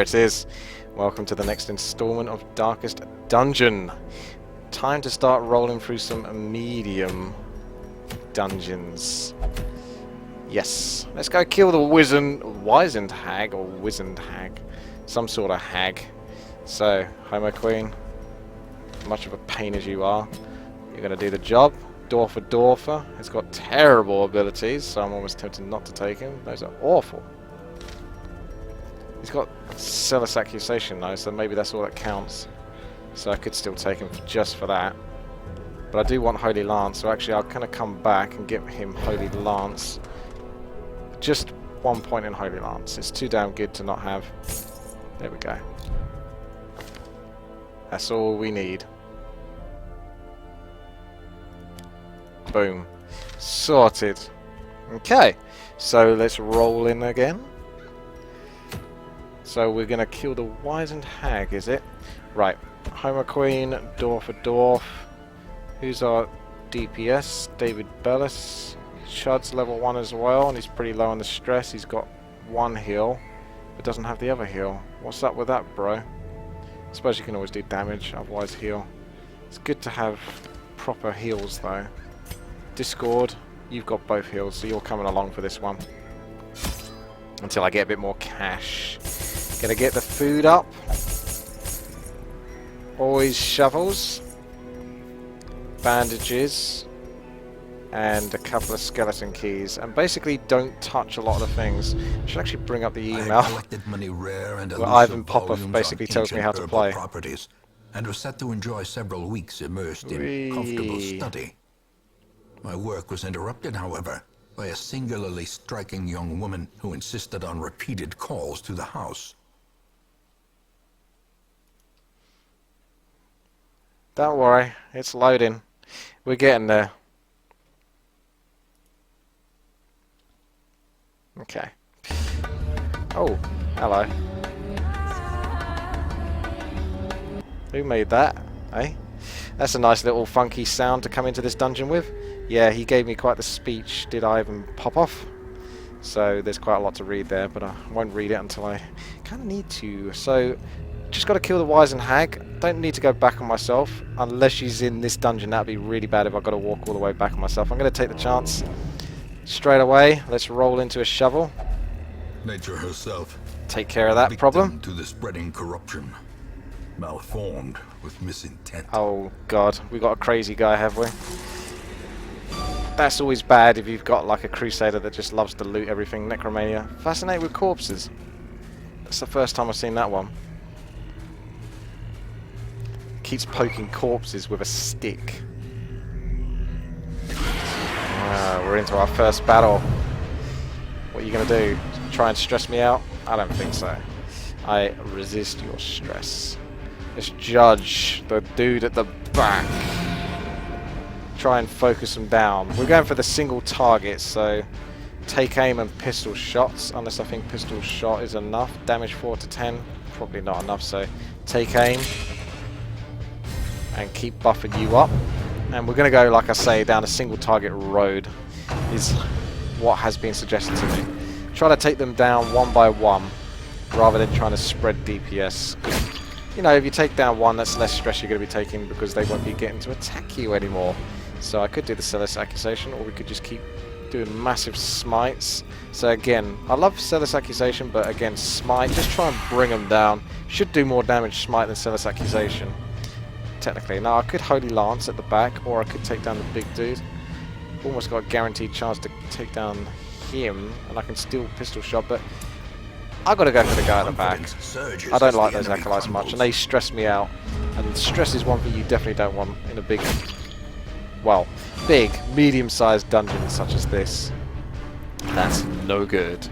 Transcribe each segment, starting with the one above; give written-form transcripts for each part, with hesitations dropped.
it is. Welcome to the next installment of Darkest Dungeon. Time to start rolling through some medium dungeons. Yes, let's go kill the wizened hag, or wizened hag. Some sort of hag. So, Homo Queen, much of a pain as you are, you're going to do the job. Dorfer has got terrible abilities, so I'm almost tempted not to take him. Those are awful. He's got Zealous Accusation though, so maybe that's all that counts. So I could still take him just for that. But I do want Holy Lance, so actually I'll kind of come back and give him Holy Lance. Just 1 point in Holy Lance. It's too damn good to not have. There we go. That's all we need. Boom. Sorted. Okay, so let's roll in again. So we're going to kill the wizened hag, is it? Right. Homo Queen, Dorf. Who's our DPS? David Bellis. Chud's level 1 as well, and he's pretty low on the stress. He's got 1 heal, but doesn't have the other heal. What's up with that, bro? I suppose you can always do damage, otherwise heal. It's good to have proper heals, though. Discord, you've got both heals, so you're coming along for this one. Until I get a bit more cash. Gonna get the food up. Always shovels. Bandages. And a couple of skeleton keys. And basically don't touch a lot of the things. I should actually bring up the email. Where Ivan Popoff basically tells me how to play. And was set to enjoy several weeks immersed in comfortable study. My work was interrupted, however, by a singularly striking young woman who insisted on repeated calls to the house. Don't worry, it's loading. We're getting there. Okay. Oh, hello. Who made that, eh? That's a nice little funky sound to come into this dungeon with. Yeah, he gave me quite the speech, did Ivan Popoff. So there's quite a lot to read there, but I won't read it until I kind of need to. So, just got to kill the wizened hag. Don't need to go back on myself, unless she's in this dungeon. That'd be really bad if I've got to walk all the way back on myself. I'm going to take the chance. Straight away, let's roll into a shovel. Nature herself. Take care of that problem. To the spreading corruption. Malformed with misintent. Oh god, we got a crazy guy, have we? That's always bad if you've got like a crusader that just loves to loot everything. Necromancer. Fascinated with corpses. That's the first time I've seen that one. Keeps poking corpses with a stick. We're into our first battle. What are you going to do? Try and stress me out? I don't think so. I resist your stress. Let's judge the dude at the back. Try and focus him down. We're going for the single target, so take aim and pistol shots, unless I think pistol shot is enough. Damage 4 to 10, probably not enough, so take aim and keep buffing you up. And we're going to go, like I say, down a single target road is what has been suggested to me. Try to take them down one by one rather than trying to spread DPS. You know, if you take down one, that's less stress you're going to be taking because they won't be getting to attack you anymore. So I could do the Zealous Accusation, or we could just keep doing massive smites. So again, I love Zealous Accusation, but again, smite, just try and bring them down. Should do more damage smite than Zealous Accusation, technically. Now I could Holy Lance at the back, or I could take down the big dude. Almost got a guaranteed chance to take down him, and I can still pistol shot, but I've got to go for the guy at the back. I don't like those acolytes much, and they stress me out. And stress is one thing you definitely don't want in a big, well, big, medium-sized dungeon such as this. That's no good.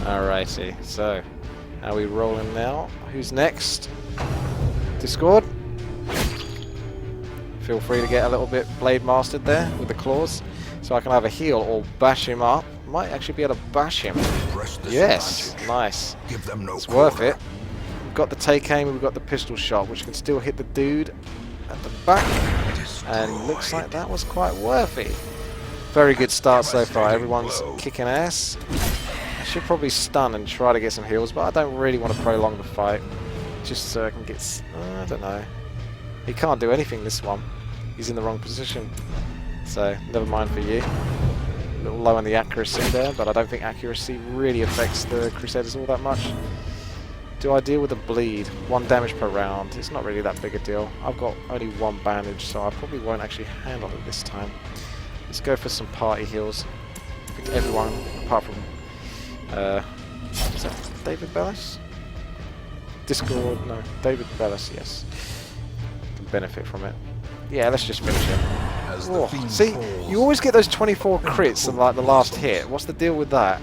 Alrighty, so how are we rolling now? Who's next? Discord? Feel free to get a little bit blade mastered there with the claws, so I can either heal or bash him up. Might actually be able to bash him. Yes, nice. It's worth it. We've got the take aim and we've got the pistol shot, which can still hit the dude at the back. And looks like that was quite worthy. Very good start so far. Everyone's kicking ass. should probably stun and try to get some heals, but I don't really want to prolong the fight. Just so I can get... I don't know. He can't do anything this one. He's in the wrong position. So, never mind for you. A little low on the accuracy there, but I don't think accuracy really affects the Crusaders all that much. Do I deal with a bleed? 1 damage per round. It's not really that big a deal. I've got only 1 bandage, so I probably won't actually handle it this time. Let's go for some party heals. I think everyone, apart from... is that David Bellis? Discord? No. David Bellis, yes. Can benefit from it. Yeah, let's just finish him. Oh, see, you always get those 24 crits in like the last hit. What's the deal with that?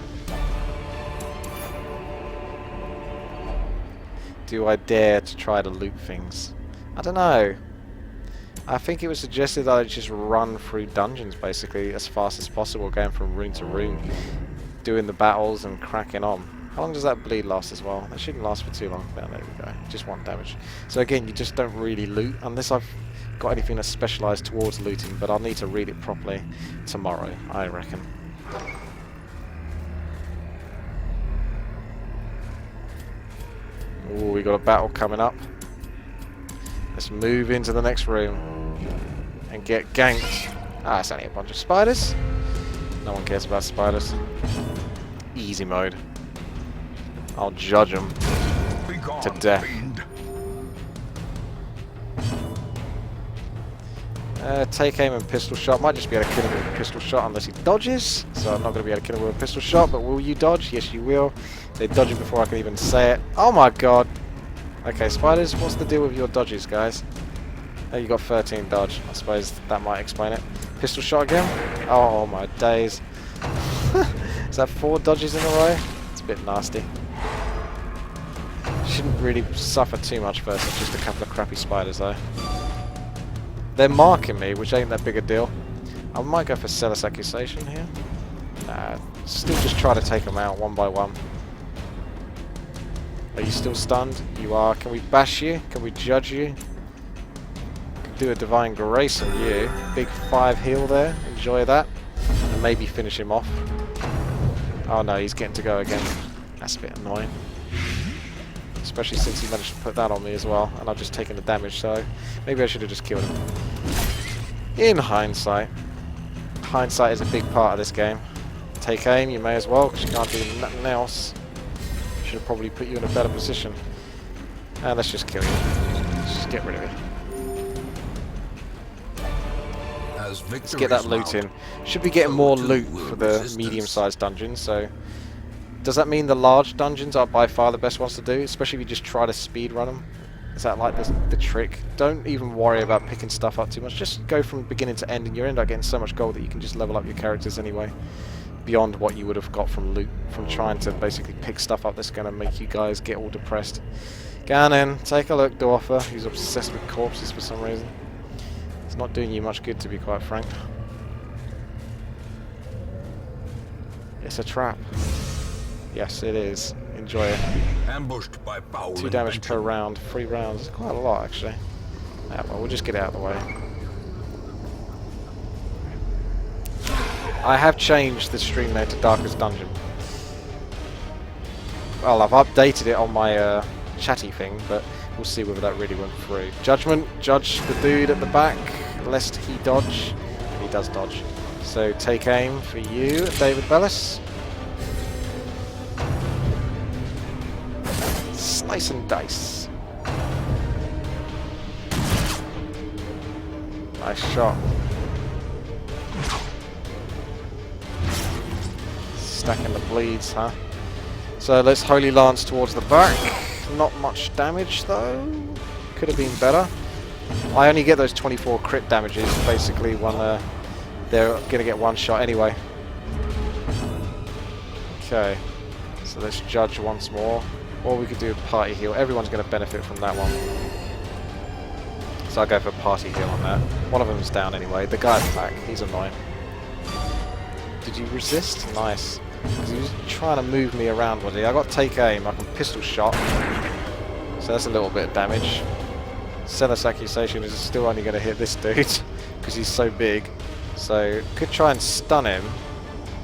Do I dare to try to loot things? I don't know. I think it was suggested that I just run through dungeons basically as fast as possible, going from room to room, doing the battles and cracking on. How long does that bleed last as well? That shouldn't last for too long. There we go. Just 1 damage. So again, you just don't really loot unless I've got anything that's specialised towards looting, but I'll need to read it properly tomorrow, I reckon. Ooh, we got a battle coming up. Let's move into the next room and get ganked. Ah, it's only a bunch of spiders. No one cares about spiders. Easy mode. I'll judge them to death. Take aim and pistol shot. Might just be able to kill him with a pistol shot unless he dodges. So I'm not going to be able to kill him with a pistol shot. But will you dodge? Yes, you will. They dodge it before I can even say it. Oh my god. Okay, spiders, what's the deal with your dodges, guys? Oh, you got 13 dodge. I suppose that might explain it. Pistol shot again? Oh my days. Is that 4 dodges in a row? It's a bit nasty. Shouldn't really suffer too much versus just a couple of crappy spiders though. They're marking me, which ain't that big a deal. I might go for Zealous Accusation here. Nah, still just try to take them out 1 by 1. Are you still stunned? You are. Can we bash you? Can we judge you? Can do a Divine Grace on you. Big 5 heal there. Enjoy that. And maybe finish him off. Oh no, he's getting to go again. That's a bit annoying. Especially since he managed to put that on me as well. And I've just taken the damage, so maybe I should have just killed him. In hindsight. Hindsight is a big part of this game. Take aim, you may as well, because you can't do nothing else. Should have probably put you in a better position. And let's just kill you. Let's just get rid of it. Let's get that loot in. Should be getting more loot for the medium-sized dungeons, so... Does that mean the large dungeons are by far the best ones to do? Especially if you just try to speed run them? Is that like the trick? Don't even worry about picking stuff up too much. Just go from beginning to end and you end up getting so much gold that you can just level up your characters anyway. Beyond what you would have got from loot, from trying to basically pick stuff up that's going to make you guys get all depressed. Go on in, take a look, Dwarfer, who's obsessed with corpses for some reason. It's not doing you much good, to be quite frank. It's a trap. Yes, it is. Enjoy it. Ambushed by foul 2 damage per round, 3 rounds. It's quite a lot, actually. Yeah, well, we'll just get it out of the way. I have changed the stream name to Darkest Dungeon. Well, I've updated it on my chatty thing, but we'll see whether that really went through. Judgment, judge the dude at the back, lest he dodge. He does dodge. So take aim for you, David Bellis. Slice and dice. Nice shot. Stacking the bleeds, huh? So let's Holy Lance towards the back. Not much damage though. Could have been better. I only get those 24 crit damages basically when they're going to get 1 shot anyway. Okay. So let's judge once more. Or we could do a party heal. Everyone's going to benefit from that one. So I'll go for party heal on that. One of them's down anyway. The guy at the back, he's annoying. Did you resist? Nice. Because he was trying to move me around, was he? I got take aim. I can pistol shot. So that's a little bit of damage. Zealous Accusation is still only going to hit this dude because he's so big. So could try and stun him.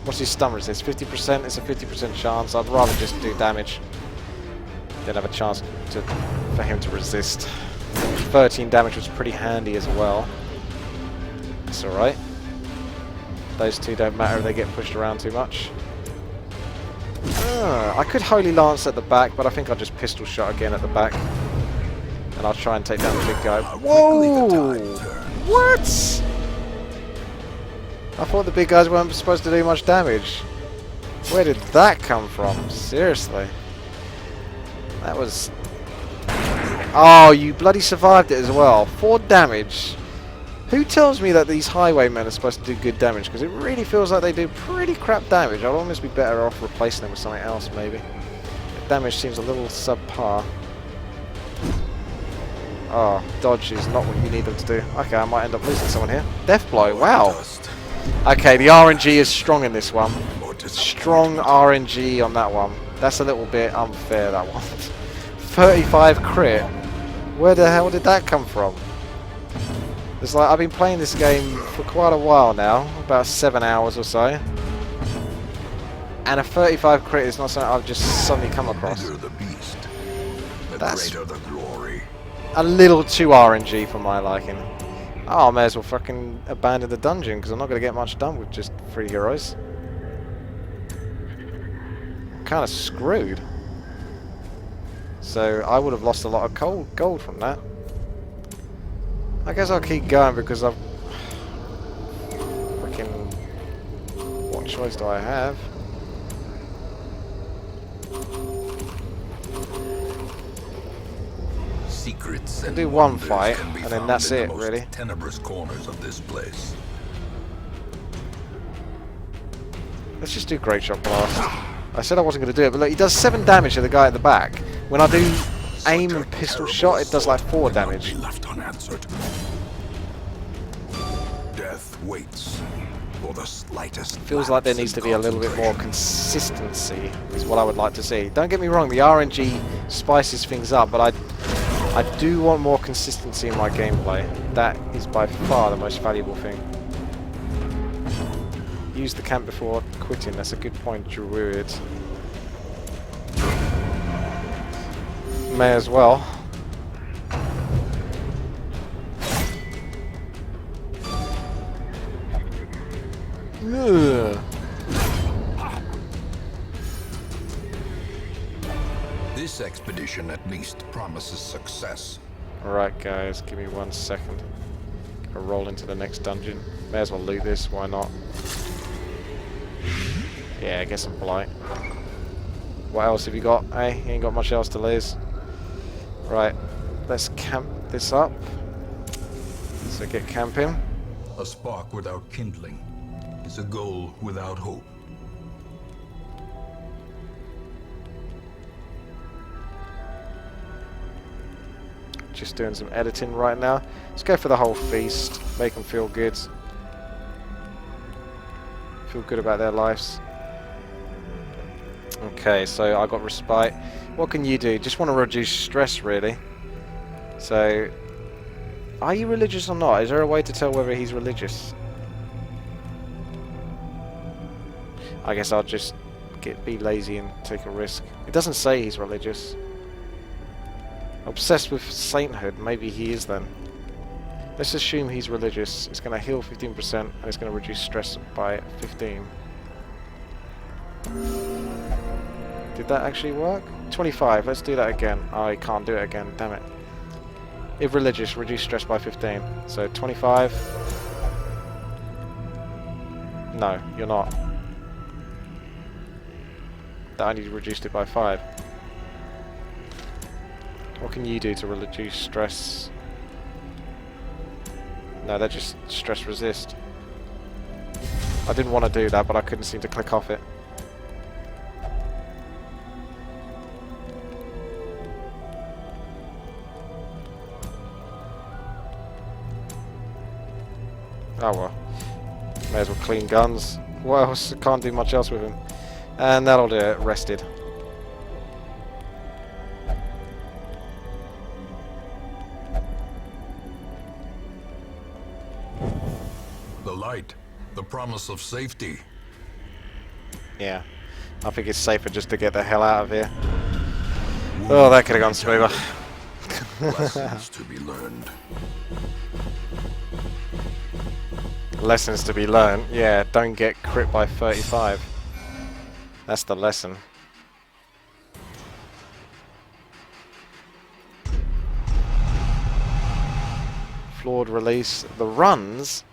What's his stun resist? 50%? It's a 50% chance. I'd rather just do damage than have a chance for him to resist. 13 damage was pretty handy as well. That's alright. Those two don't matter if they get pushed around too much. I could Holy Lance at the back, but I think I'll just pistol shot again at the back. And I'll try and take down the big guy. Whoa! What? I thought the big guys weren't supposed to do much damage. Where did that come from? Seriously. That was... Oh, you bloody survived it as well. 4 damage. Who tells me that these highwaymen are supposed to do good damage? Because it really feels like they do pretty crap damage. I'd almost be better off replacing them with something else, maybe. The damage seems a little subpar. Oh, dodge is not what you need them to do. Okay, I might end up losing someone here. Death blow, wow. Okay, the RNG is strong in this one. Strong RNG on that one. That's a little bit unfair, that one. 35 crit. Where the hell did that come from? It's like I've been playing this game for quite a while now, about 7 hours or so. And a 35 crit is not something I've just suddenly come across. That's a little too RNG for my liking. Oh, I may as well fucking abandon the dungeon because I'm not going to get much done with just 3 heroes. I'm kind of screwed. So I would have lost a lot of gold from that. I guess I'll keep going because I've... Freaking... What choice do I have? Secrets I'll do one fight, and then that's it, really. Tenebrous corners of this place. Let's just do Great Shot Blast. I said I wasn't going to do it, but look, he does 7 damage to the guy at the back. When I do aim and pistol shot, it does like 4 damage. Left unanswered. Death waits for the slightest. Feels like there needs to be a little bit more consistency, is what I would like to see. Don't get me wrong, the RNG spices things up, but I do want more consistency in my gameplay. That is by far the most valuable thing. Use the camp before quitting. That's a good point, Druid. May as well. Ugh. This expedition at least promises success. Alright guys, give me 1 second. I'll roll into the next dungeon. May as well loot this, why not? Yeah, get some blight. What else have you got? Hey, you ain't got much else to lose. Right, let's camp this up. So get camping. A spark without kindling is a goal without hope. Just doing some editing right now. Let's go for the whole feast. Make them feel good. Feel good about their lives. Okay, so I got respite. What can you do? Just want to reduce stress, really. So, are you religious or not? Is there a way to tell whether he's religious? I guess I'll just be lazy and take a risk. It doesn't say he's religious. Obsessed with sainthood, maybe he is then. Let's assume he's religious. It's going to heal 15% and it's going to reduce stress by 15. Did that actually work? 25, let's do that again. I can't do it again, damn it. If religious, reduce stress by 15. So 25. No, you're not. That only reduced it by 5. What can you do to reduce stress? No, they're just stress resist. I didn't want to do that, but I couldn't seem to click off it. Oh well. May as well clean guns. What else? Can't do much else with him. And that'll do it. Rested. The light, the promise of safety. Yeah. I think it's safer just to get the hell out of here. Oh, that could have gone smoother. Lessons to be learned. Lessons to be learned. Yeah, don't get crit by 35. That's the lesson. Flawed release. The runs?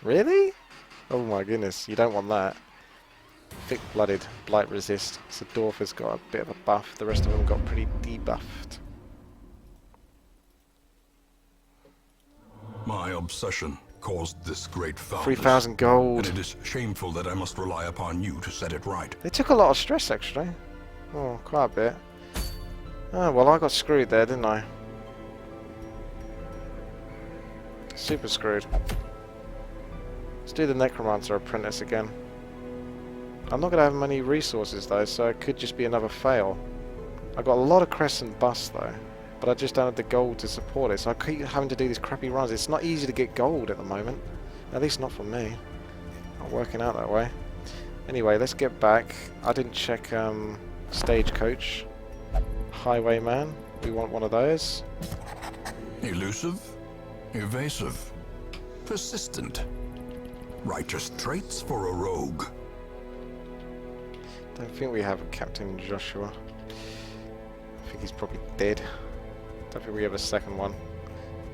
Really? Oh my goodness, you don't want that. Thick-blooded, blight resist. So Dwarf has got a bit of a buff. The rest of them got pretty debuffed. My obsession caused this great foul. 3,000 gold. And it is shameful that I must rely upon you to set it right. They took a lot of stress, actually. Oh, quite a bit. Oh, well, I got screwed there, didn't I? Super screwed. Let's do the Necromancer Apprentice again. I'm not going to have many resources, though, so it could just be another fail. I got a lot of crescent busts, though. But I just don't have the gold to support it, so I keep having to do these crappy runs. It's not easy to get gold at the moment. At least not for me. Not working out that way. Anyway, let's get back. I didn't check Stagecoach. Highwayman. We want one of those. Elusive, evasive, persistent. Righteous traits for a rogue. Don't think we have a Captain Joshua. I think he's probably dead. Don't think we have a second one.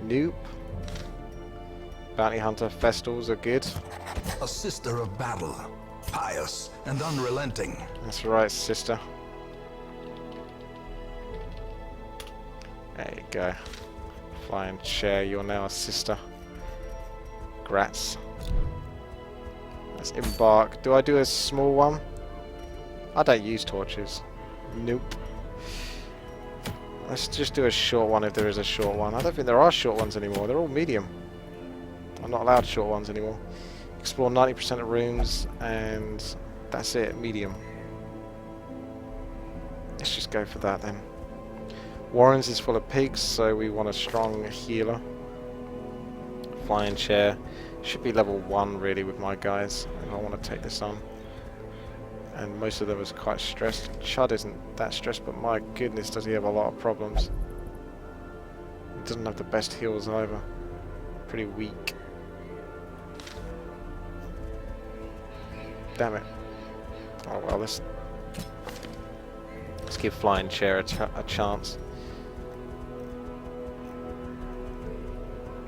Nope. Bounty Hunter Festals are good. A sister of battle, pious and unrelenting. That's right, sister. There you go. Flying chair, you're now a sister. Grats. Let's embark. Do I do a small one? I don't use torches. Nope. Let's just do a short one if there is a short one. I don't think there are short ones anymore. They're all medium. I'm not allowed short ones anymore. Explore 90% of rooms and that's it. Medium. Let's just go for that then. Warren's is full of pigs, so we want a strong healer. Flying chair. Should be level 1 really with my guys. And I want to take this on. And most of them is quite stressed. Chud isn't that stressed, but my goodness does he have a lot of problems. He doesn't have the best heals either. Pretty weak. Damn it. Oh well, let's give Flying Chair a chance.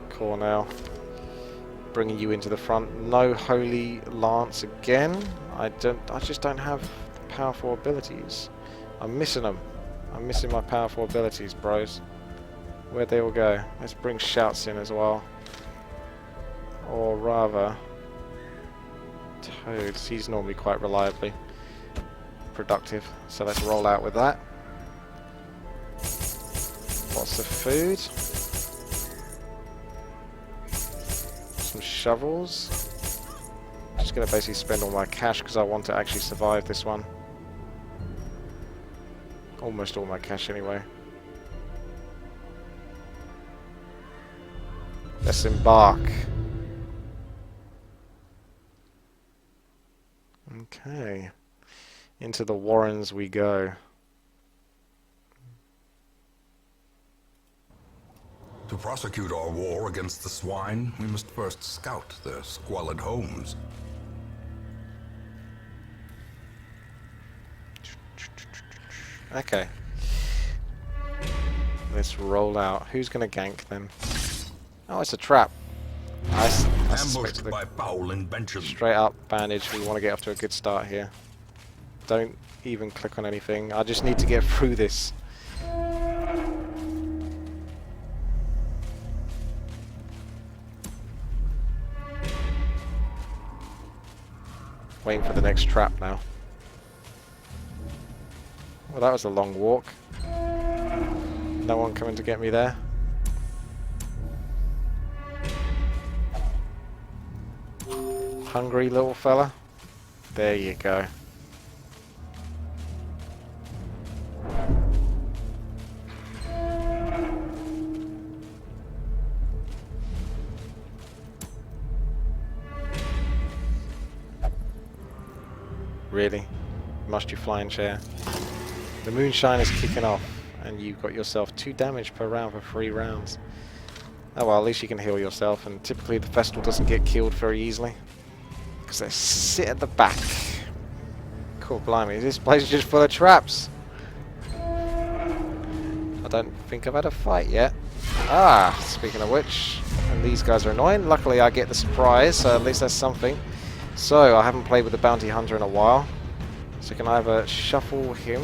Cornell. Bringing you into the front. No Holy Lance again. I just don't have powerful abilities. I'm missing them. I'm missing my powerful abilities, bros. Where'd they all go? Let's bring Shouts in as well. Or rather, Toads. He's normally quite reliably productive. So let's roll out with that. Lots of food. Some shovels. Just going to basically spend all my cash because I want to actually survive this one. Almost all my cash anyway. Let's embark. Okay. Into the Warrens we go. To prosecute our war against the swine, we must first scout their squalid homes. Okay. Let's roll out. Who's going to gank then? Oh, it's a trap. Ambushed by foul invention. Straight up bandage. We want to get off to a good start here. Don't even click on anything. I just need to get through this. Waiting for the next trap now. Well, that was a long walk. No one coming to get me there. Hungry little fella. There you go. Really? Must you flying chair? The moonshine is kicking off, and you've got yourself 2 damage per round for 3 rounds. Oh well, at least you can heal yourself, and typically the festival doesn't get killed very easily. Because they sit at the back. Cool, blimey, this place is just full of traps. I don't think I've had a fight yet. Ah, speaking of which, and these guys are annoying. Luckily I get the surprise, so at least that's something. So, I haven't played with the bounty hunter in a while. So can I either shuffle him,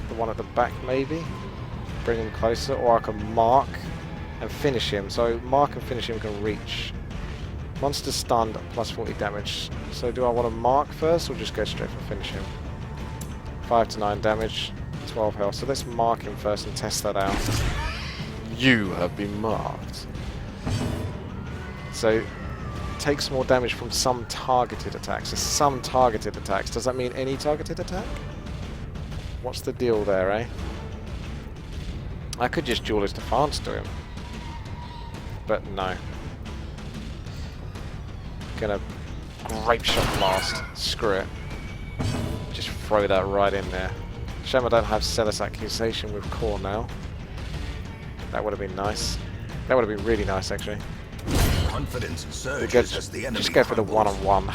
the one at the back maybe, bring him closer, or I can mark and finish him. So mark and finish him can reach. Monster stunned, plus 40 damage. So do I want to mark first, or just go straight for finish him? 5 to 9 damage, 12 health. So let's mark him first and test that out. You have been marked. So takes more damage from some targeted attacks. So some targeted attacks. Does that mean any targeted attack? What's the deal there, eh? I could just duel his defense to him. But no. Gonna grape shot blast. Screw it. Just throw that right in there. Shame I don't have Celis Accusation with core now. That would have been nice. That would have been really nice, actually. Confidence surges as the enemy just go for the one-on-one.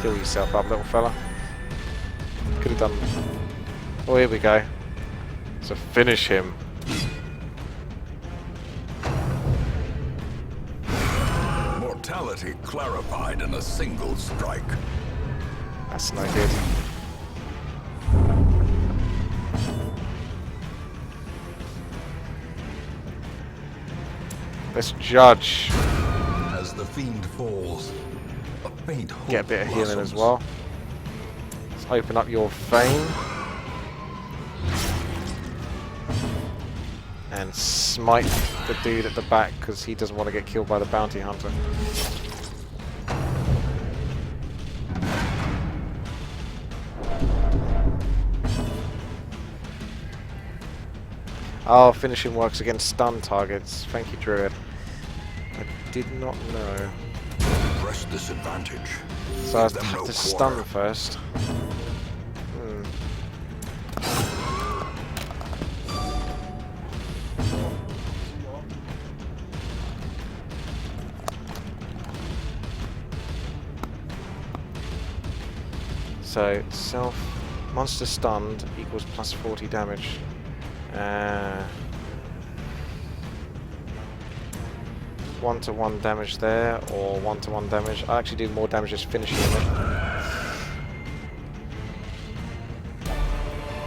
Heal yourself up, little fella. Could have done... Oh, here we go. So finish him. Mortality clarified in a single strike. That's no good. Let's judge. As the fiend falls, a faint hope Get a bit of healing as blossoms. well. Let's open up your vein. And smite the dude at the back because he doesn't want to get killed by the bounty hunter. Oh, finishing works against stun targets. Thank you, Druid. I did not know. Press disadvantage. So I Give them have no to quarter. stun first. So, monster stunned equals plus 40 damage. 1-to-1 damage there, or 1-to-1 damage. I actually do more damage just finishing it.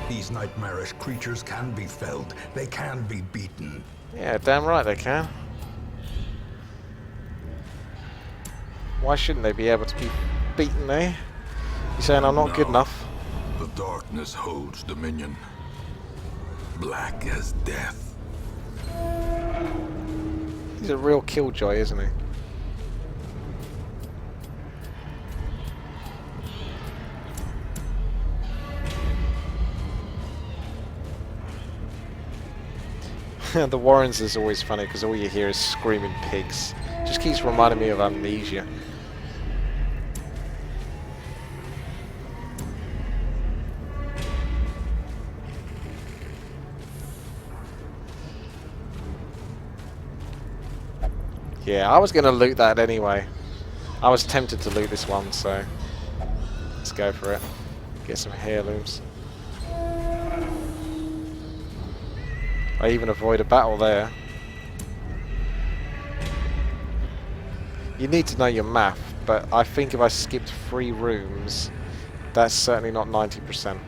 These nightmarish creatures can be felled. They can be beaten. Yeah, damn right they can. Why shouldn't they be able to be beaten, eh? You saying I'm not good enough? The darkness holds dominion. Black as death. He's a real killjoy, isn't he? The Warrens is always funny because all you hear is screaming pigs. Just keeps reminding me of Amnesia. Yeah, I was going to loot that anyway. I was tempted to loot this one, so let's go for it. Get some heirlooms. I even avoid a battle there. You need to know your math, but I think if I skipped 3 rooms, that's certainly not 90%.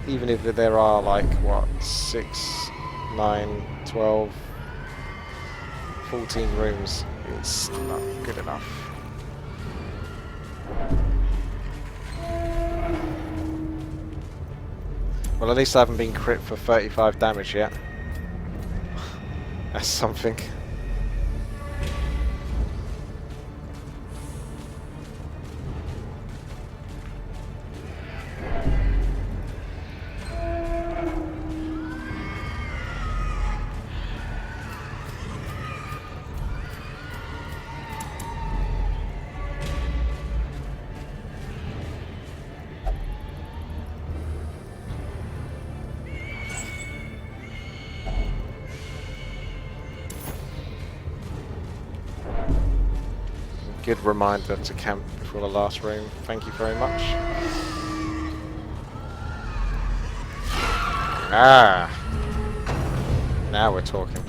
Even if there are like, what, 6, 9, 12, 14 rooms, it's not good enough. Well, at least I haven't been crit for 35 damage yet. That's something. Good reminder to camp before the last room. Thank you very much. Ah! Now we're talking.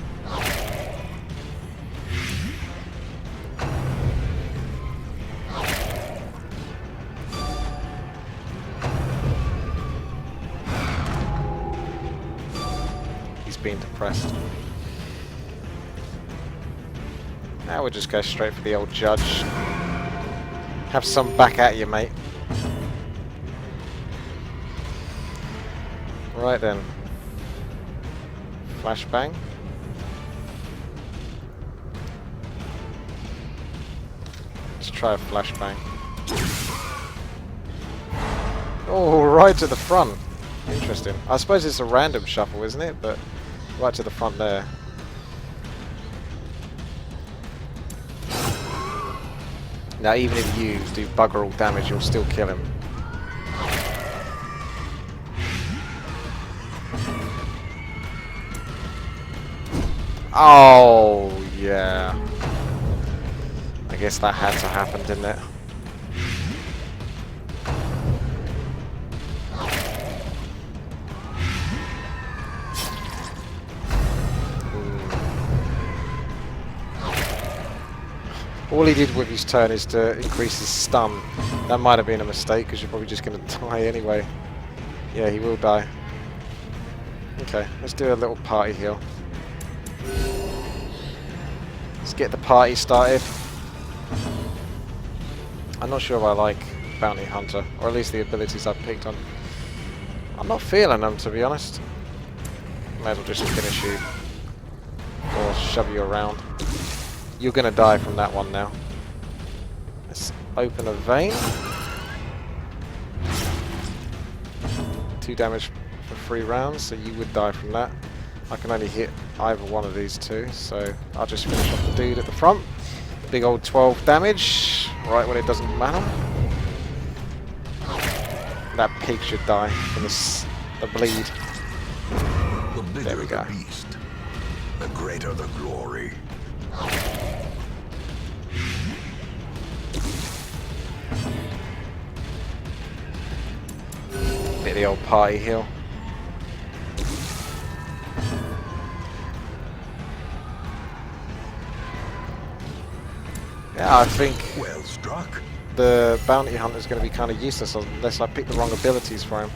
He's being depressed. Now we'll just go straight for the old judge. Have some back at you, mate. Right then. Flashbang. Let's try a flashbang. Oh, right to the front. Interesting. I suppose it's a random shuffle, isn't it? But right to the front there. Now, even if you do bugger all damage, you'll still kill him. Oh, yeah. I guess that had to happen, didn't it? All he did with his turn is to increase his stun. That might have been a mistake because you're probably just going to die anyway. Yeah, he will die. Okay, let's do a little party heal. Let's get the party started. I'm not sure if I like Bounty Hunter, or at least the abilities I've picked on. I'm not feeling them, to be honest. Might as well just finish you. Or shove you around. You're going to die from that one now. Let's open a vein. 2 damage for 3 rounds, so you would die from that. I can only hit either one of these two, so I'll just finish off the dude at the front. Big old 12 damage, right when it doesn't matter. That pig should die from the bleed. The bigger There we go. the beast, the greater the glory. Bit of the old party heal. Yeah, I think Well struck. the bounty hunter is going to be kind of useless unless I pick the wrong abilities for him.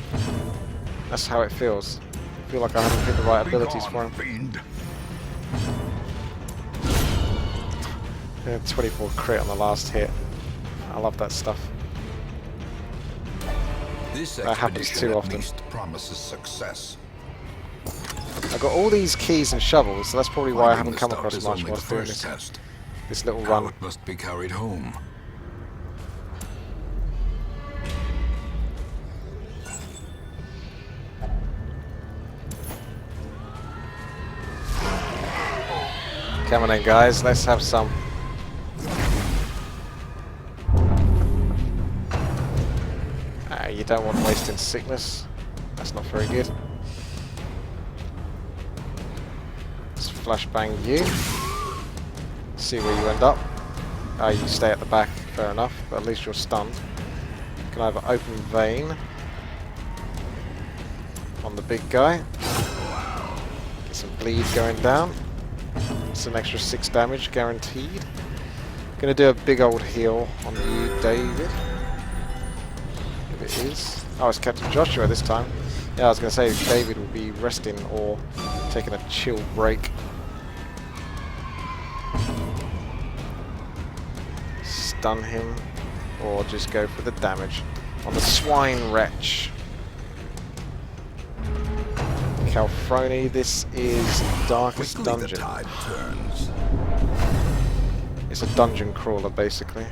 That's how it feels. I feel like I haven't picked the right abilities for him. Fiend. Yeah, 24 crit on the last hit. I love that stuff. This That happens expedition too at often. least promises success. I've got all these keys and shovels, so that's probably why I Finding haven't the come stout across is much only whilst the doing first this, test. this little How run. it must be carried home. Come on in, guys, let's have some. You don't want wasting sickness. That's not very good. Let's flashbang you. See where you end up. You stay at the back, fair enough, but at least you're stunned. You can either open vein on the big guy. Get some bleed going down. It's an extra 6 damage guaranteed. Gonna do a big old heal on you, David. If it is. Oh, it's Captain Joshua this time. Yeah, I was gonna say David will be resting or taking a chill break. Stun him, or just go for the damage on the swine wretch. Calfroni, this is Darkest Quickly the Dungeon. tide turns. It's a dungeon crawler, basically.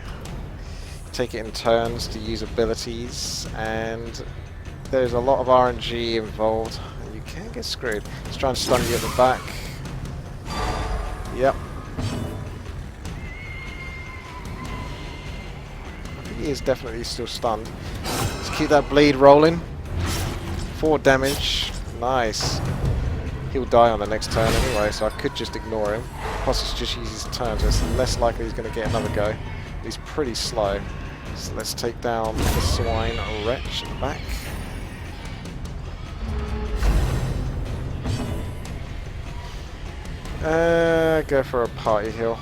Take it in turns to use abilities, and there's a lot of RNG involved, and you can get screwed. Let's try and stun you at the back. Yep. I think he is definitely still stunned. Let's keep that bleed rolling. 4 damage. Nice. He'll die on the next turn anyway, so I could just ignore him. Plus it's just use his turn, so it's less likely he's going to get another go. he's pretty slow. So let's take down the swine wretch at the back. Go for a party heal.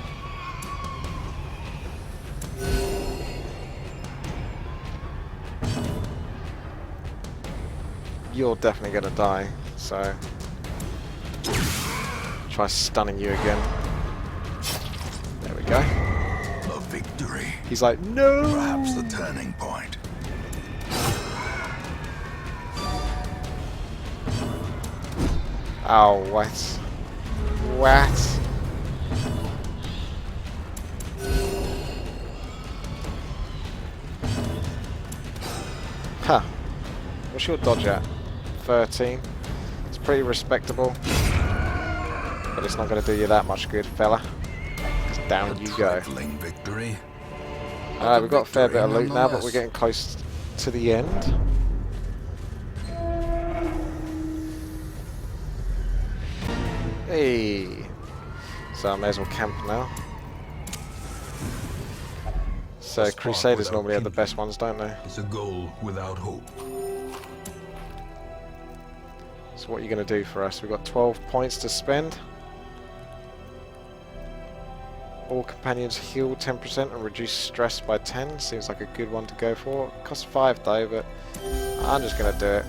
You're definitely gonna die, so try stunning you again. There we go. A victory. He's like, no! Perhaps the turning point. Oh, what? What? Huh. What's your dodge at? 13. It's pretty respectable. But it's not going to do you that much good, fella. Down you go. Victory. Alright, we've got a fair bit of loot now, but we're getting close to the end. Hey! So I may as well camp now. So Crusaders normally are the best ones, don't they? It's a goal without hope. So what are you going to do for us? We've got 12 points to spend. All companions heal 10% and reduce stress by 10. Seems like a good one to go for. Costs 5 though, but I'm just going to do it.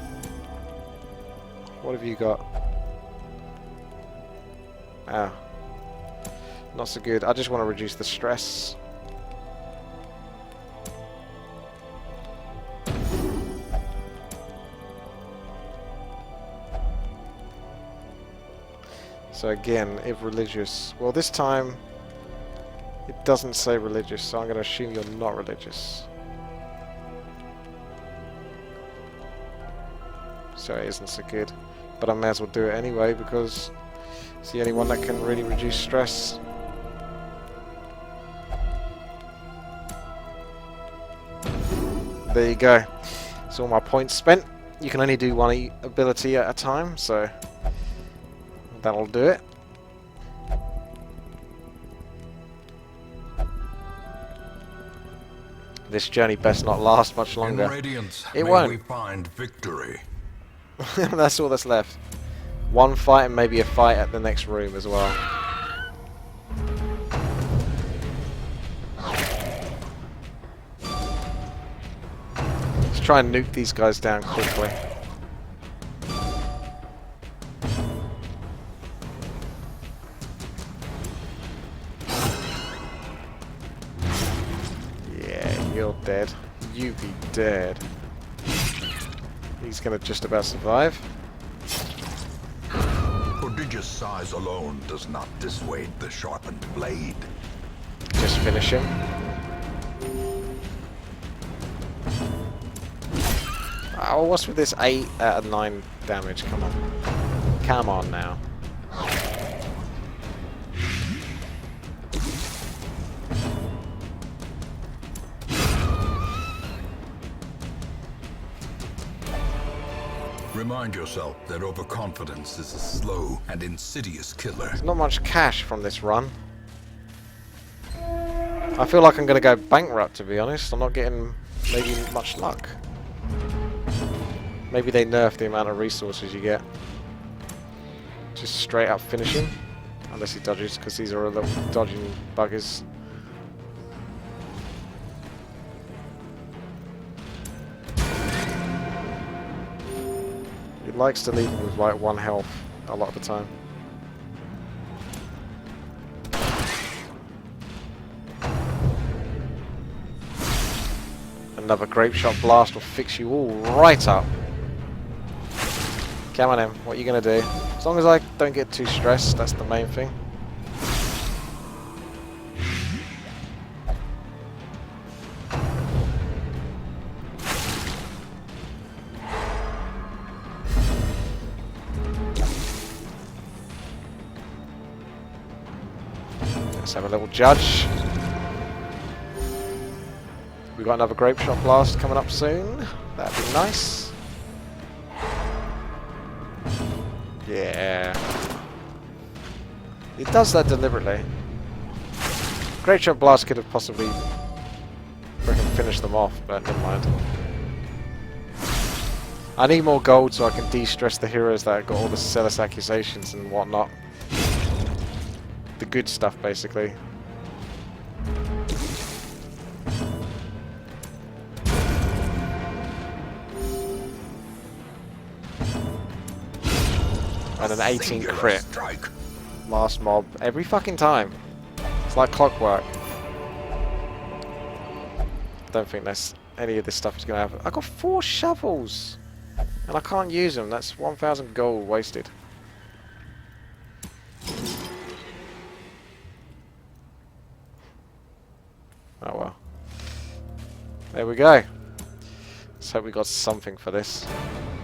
What have you got? Ah. Not so good. I just want to reduce the stress. So again, if religious... Well, this time it doesn't say religious, so I'm going to assume you're not religious. So it isn't so good. But I may as well do it anyway, because it's the only one that can really reduce stress. There you go. That's all my points spent. You can only do one ability at a time, so that'll do it. This journey best not last much longer. In Radiance, it may won't. we find victory. That's all that's left. One fight and maybe a fight at the next room as well. Let's try and nuke these guys down quickly. Yeah, you're dead. You be dead. He's gonna just about survive. Prodigious size alone does not dissuade the sharpened blade. Just finish him. Oh, what's with this 8 out of 9 damage? Come on. Come on now. Remind yourself that overconfidence is a slow and insidious killer. There's not much cash from this run. I feel like I'm going to go bankrupt, to be honest. I'm not getting maybe much luck. Maybe they nerf the amount of resources you get. Just straight up finish him. Unless he dodges, because these are a little dodging buggers. He likes to leave him with like 1 health a lot of the time. Another grape shot blast will fix you all right up. Come on, Em. What are you going to do? As long as I don't get too stressed, that's the main thing. Let's have a little judge. We've got another grape shot blast coming up soon. That'd be nice. Yeah. It does that deliberately. Grape shot blast could have possibly I can finish them off, but never mind. I need more gold so I can de-stress the heroes that got all the zealous accusations and whatnot. The good stuff, basically. And an 18 crit. Last mob. Every fucking time. It's like clockwork. Don't think that's any of this stuff is going to happen. I got 4 shovels! And I can't use them. That's 1,000 gold wasted. Oh well. There we go. Let's hope we got something for this.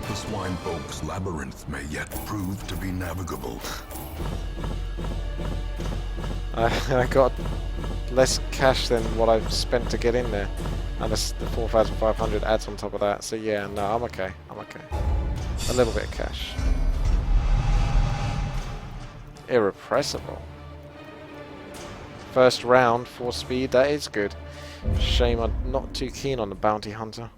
The Swinefolk's labyrinth may yet prove to be navigable. I got less cash than what I've spent to get in there. And the 4,500 adds on top of that. So yeah, no, I'm okay. I'm okay. A little bit of cash. Irrepressible. First round, 4 speed, that is good. Shame I'm not too keen on the bounty hunter.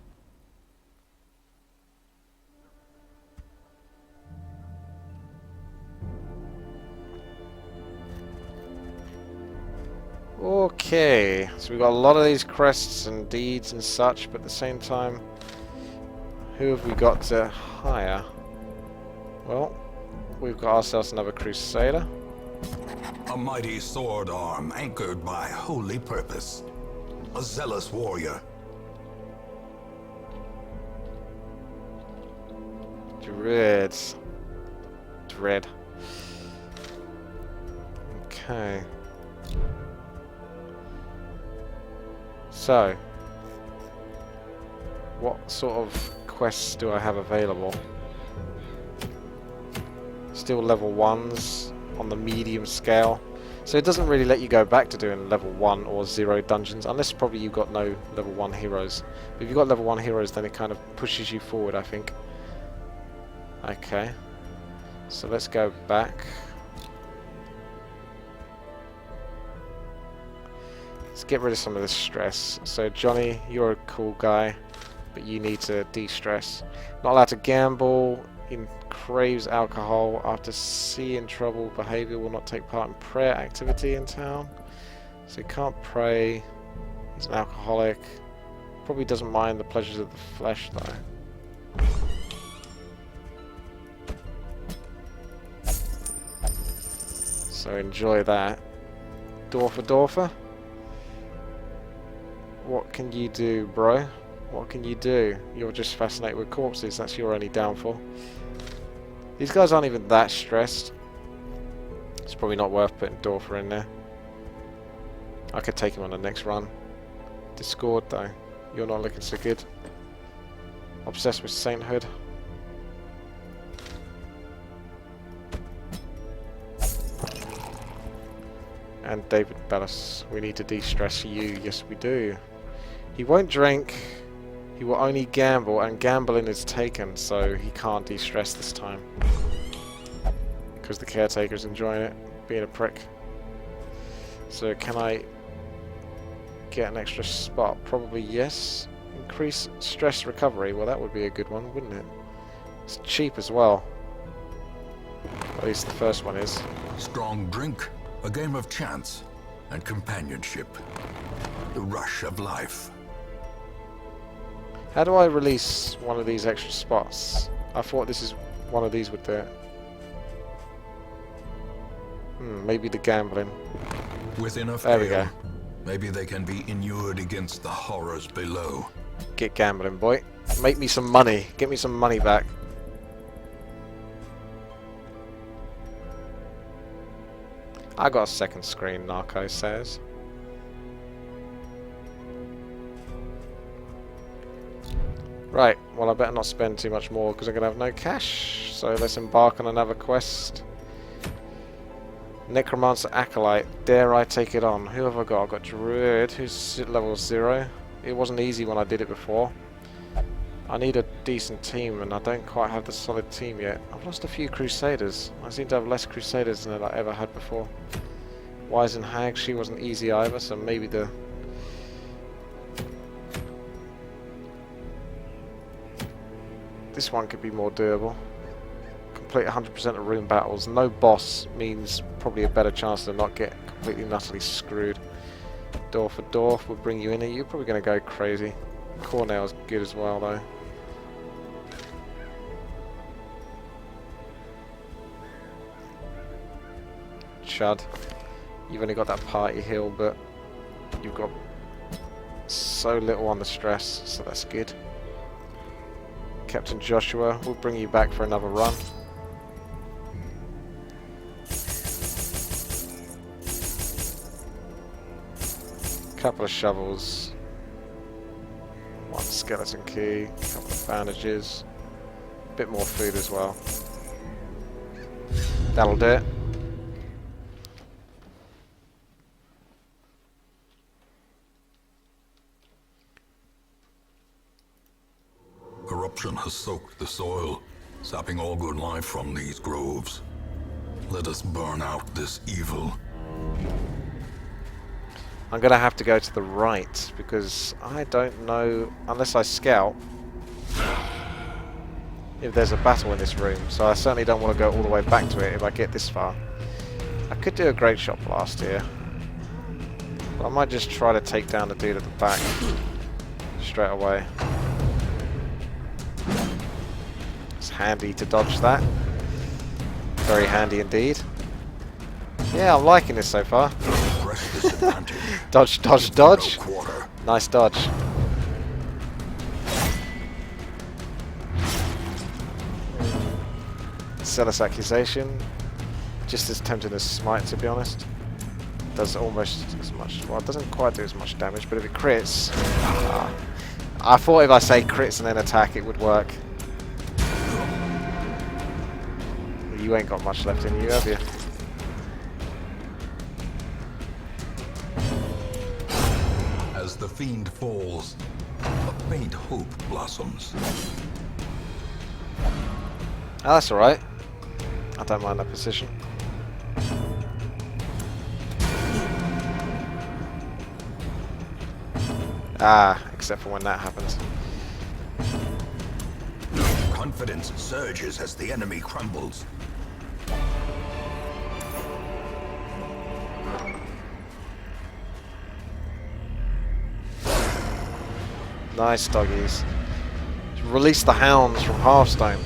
Okay, so we've got a lot of these crests and deeds and such, but at the same time, who have we got to hire? Well, we've got ourselves another crusader. A mighty sword arm anchored by holy purpose. A zealous warrior. Dreads. Dread. Okay. So, what sort of quests do I have available? Still level 1s on the medium scale. So it doesn't really let you go back to doing level 1 or 0 dungeons, unless probably you've got no level 1 heroes. But if you've got level 1 heroes, then it kind of pushes you forward, I think. Okay. So let's go back. Let's get rid of some of this stress. So Johnny, you're a cool guy, but you need to de-stress. Not allowed to gamble. Craves alcohol. After seeing trouble behavior, will not take part in prayer activity in town. So he can't pray. He's an alcoholic. Probably doesn't mind the pleasures of the flesh though. So enjoy that. Dorfer. What can you do, bro? What can you do? You're just fascinated with corpses. That's your only downfall. These guys aren't even that stressed. It's probably not worth putting Dorfer in there. I could take him on the next run. Discord though. You're not looking so good. Obsessed with sainthood. And David Bellis. We need to de-stress you. Yes we do. He won't drink. He will only gamble, and gambling is taken, so he can't de-stress this time. Because the caretaker's enjoying it, being a prick. So can I get an extra spot? Probably yes. Increase stress recovery. Well, that would be a good one, wouldn't it? It's cheap as well. At least the first one is. Strong drink, a game of chance, and companionship. The rush of life. How do I release one of these extra spots? I thought this is one of these would do it. Maybe the gambling. With enough there we go. Maybe they can be inured against the horrors below. Get gambling, boy. Make me some money. Get me some money back. I got a second screen, Narco says. Right, well I better not spend too much more because I'm going to have no cash. So let's embark on another quest. Necromancer acolyte. Dare I take it on? Who have I got? I've got Druid, who's level 0. It wasn't easy when I did it before. I need a decent team and I don't quite have the solid team yet. I've lost a few Crusaders. I seem to have less Crusaders than I ever had before. Wise and Hag, she wasn't easy either, so maybe the this one could be more doable. Complete 100% of room battles. No boss means probably a better chance to not get completely and utterly screwed. Door for door, we'll bring you in here. You're probably going to go crazy. Cornell's good as well, though. Chud. You've only got that party heal, but you've got so little on the stress, so that's good. Captain Joshua, we'll bring you back for another run. Couple of shovels. One skeleton key, couple of bandages. A bit more food as well. That'll do it. Corruption has soaked the soil, sapping all good life from these groves. Let us burn out this evil. I'm going to have to go to the right, because I don't know, unless I scout, if there's a battle in this room. So I certainly don't want to go all the way back to it if I get this far. I could do a great shot blast here. But I might just try to take down the dude at the back straight away. It's handy to dodge that. Very handy indeed. Yeah, I'm liking this so far. Dodge, dodge, dodge. Nice dodge. Zealous accusation. Just as tempting as smite, to be honest. Does almost as much. Well, it doesn't quite do as much damage, but if it crits, I thought if I say crits and then attack, it would work. You ain't got much left in you, have you? As the fiend falls, a faint hope blossoms. Oh, that's alright. I don't mind that position. Except for when that happens. Confidence surges as the enemy crumbles. Nice doggies. Release the hounds from Hearthstone.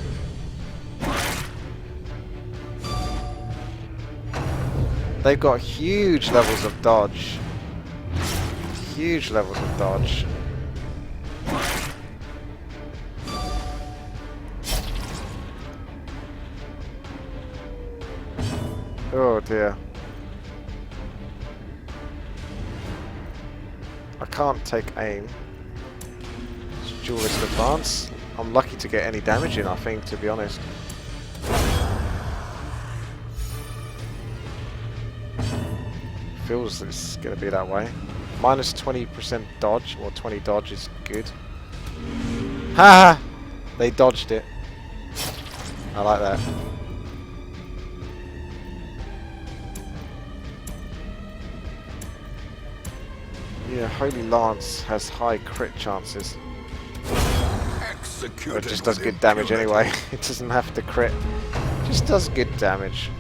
They've got huge levels of dodge. Huge levels of dodge. Oh dear. I can't take aim. Duelist advance. I'm lucky to get any damage in, I think, to be honest. Feels it's going to be that way. Minus 20% dodge, or 20 dodge is good. Ha! They dodged it. I like that. Yeah, Holy Lance has high crit chances. But it just does good damage anyway. It doesn't have to crit. It just does good damage.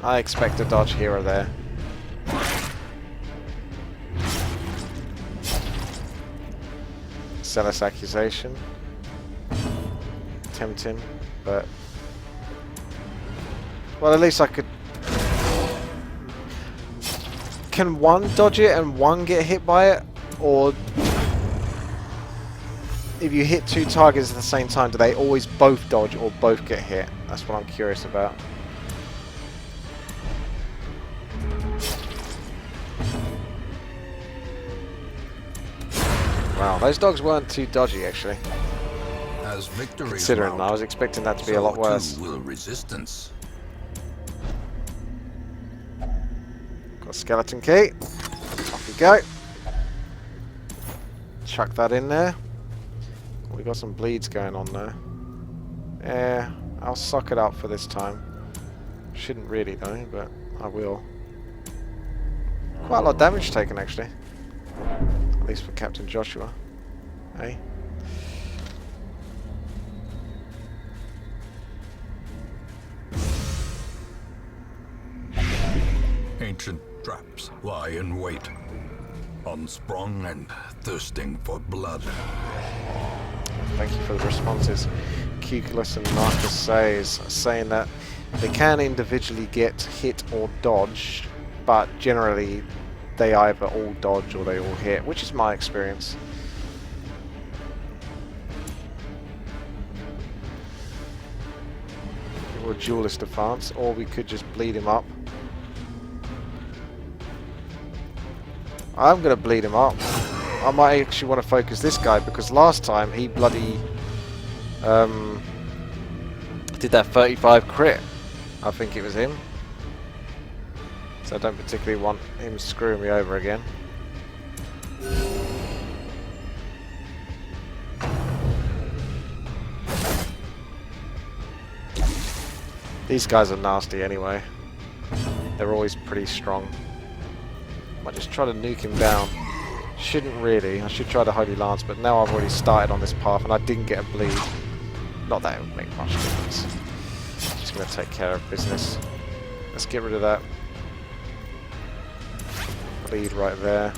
I expect a dodge here or there. Zealous accusation. Tempting, but... well, at least I could... Can one dodge it and one get hit by it? Or... if you hit two targets at the same time, do they always both dodge or both get hit? That's what I'm curious about. Wow, those dogs weren't too dodgy actually. As victory considering I was expecting that to be a lot worse. Will resistance. Got a skeleton key. Off you go. Chuck that in there. We got some bleeds going on there. Yeah, I'll suck it up for this time. Shouldn't really though, but I will. Quite a lot of damage taken, actually. At least for Captain Joshua. Hey? Ancient traps lie in wait, unsprung and thirsting for blood. Thank you for the responses. Cuculus and Marcus saying that they can individually get hit or dodge, but generally they either all dodge or they all hit, which is my experience. Or a duelist advance, or we could just bleed him up. I'm going to bleed him up. I might actually want to focus this guy, because last time he bloody did that 35 crit. I think it was him. So I don't particularly want him screwing me over again. These guys are nasty anyway. They're always pretty strong. Might just try to nuke him down. Shouldn't really. I should try the Holy Lance, but now I've already started on this path and I didn't get a bleed. Not that it would make much difference. Just going to take care of business. Let's get rid of that. Bleed right there.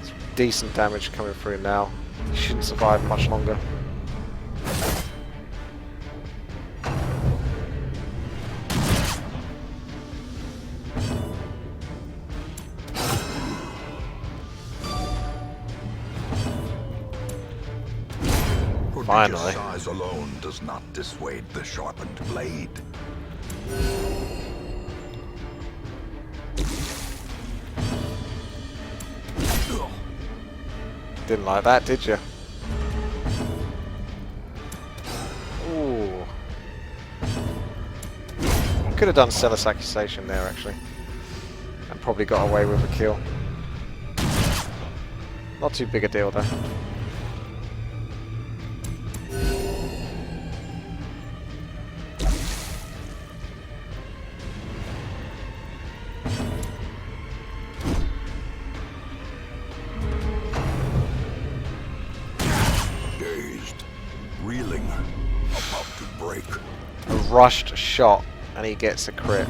Some decent damage coming through now. He shouldn't survive much longer. Finally. Size alone does not dissuade the sharpened blade. Didn't like that, did you? Ooh. Could have done Celis Accusation there, actually. And probably got away with a kill. Not too big a deal, though. Rushed shot and he gets a crit.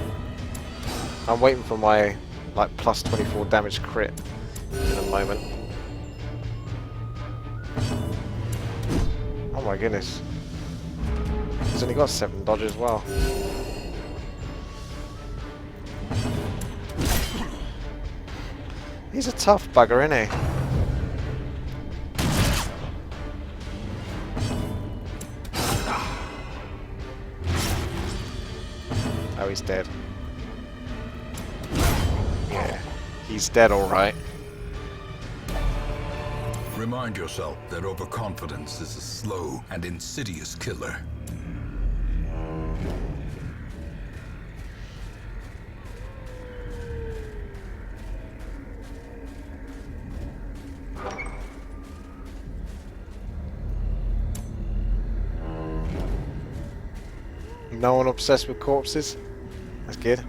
I'm waiting for my like plus 24 damage crit in a moment. Oh my goodness. He's only got 7 dodge as well. He's a tough bugger, isn't he? Oh, he's dead. Yeah, he's dead alright. Remind yourself that overconfidence is a slow and insidious killer. No one obsessed with corpses? That's good.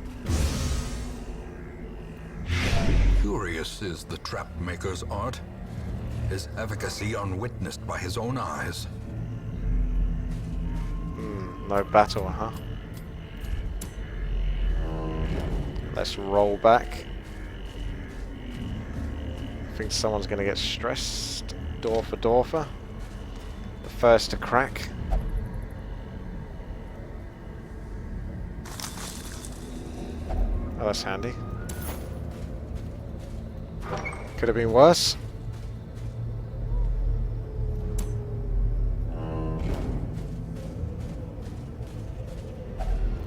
Curious is the trap maker's art. His efficacy unwitnessed by his own eyes. No battle, huh? Let's roll back. I think someone's going to get stressed. Dorfer. The first to crack. Oh, that's handy. Could have been worse.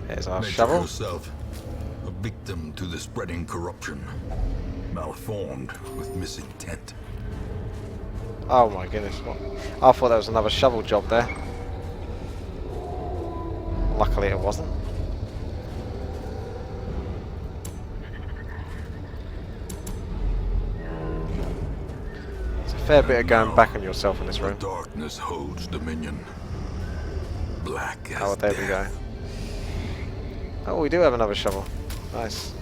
There's our shovel. Yourself a victim to the spreading corruption, malformed with misintent. Oh my goodness! What? I thought that was another shovel job there. Luckily, it wasn't. Fair bit of going back on yourself in this room. The darkness holds dominion. Black as Oh, there we go. Oh, we do have another shovel. Nice.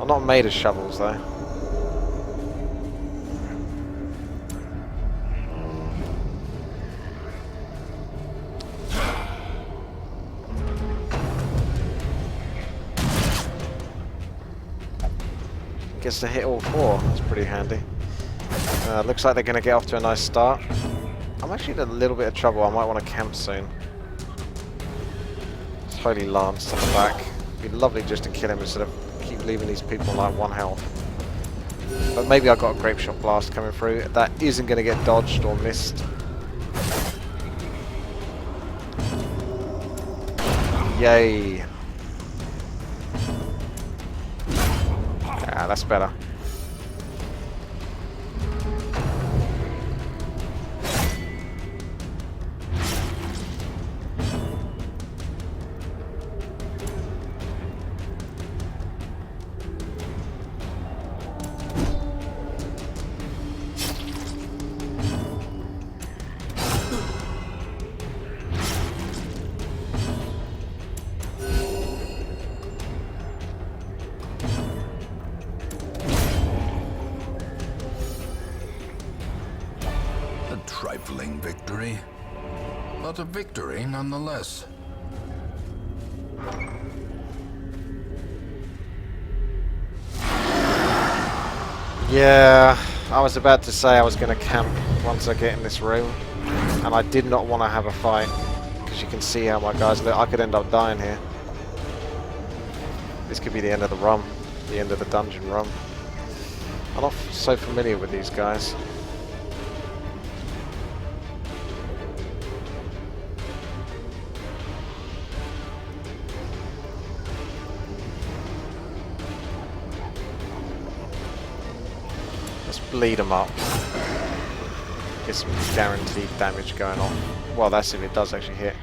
I'm not made of shovels though. Gets to hit all 4. That's pretty handy. Looks like they're going to get off to a nice start. I'm actually in a little bit of trouble. I might want to camp soon. It's Holy Lance on the back. It'd be lovely just to kill him instead of keep leaving these people on like 1 health. But maybe I got a grape shot blast coming through. That isn't going to get dodged or missed. Yay. Ah, that's better. Trifling victory, but a victory nonetheless. Yeah, I was about to say I was going to camp once I get in this room, and I did not want to have a fight, because you can see how my guys look. I could end up dying here. This could be the end of the run, the end of the dungeon run. I'm not so familiar with these guys. Bleed them up. Get some guaranteed damage going on. Well, that's if it does actually hit.